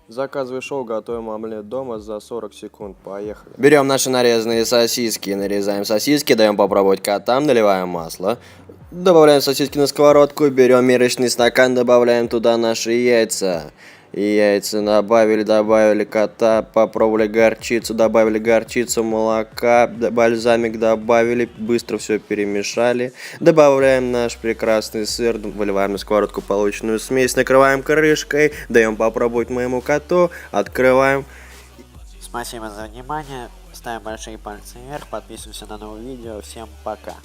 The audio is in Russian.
Заказывай шоу, готовим омлет дома за 40 секунд. Поехали. Берем наши нарезанные сосиски, нарезаем сосиски, даем попробовать котам, наливаем масло. Добавляем сосиски на сковородку, берем мерочный стакан, добавляем туда наши яйца. Яйца добавили кота, попробовали горчицу, молока, бальзамик добавили, быстро все перемешали. Добавляем наш прекрасный сыр, выливаем на сковородку полученную смесь, накрываем крышкой, даем попробовать моему коту, открываем. Спасибо за внимание, ставим большие пальцы вверх, подписываемся на новые видео, всем пока.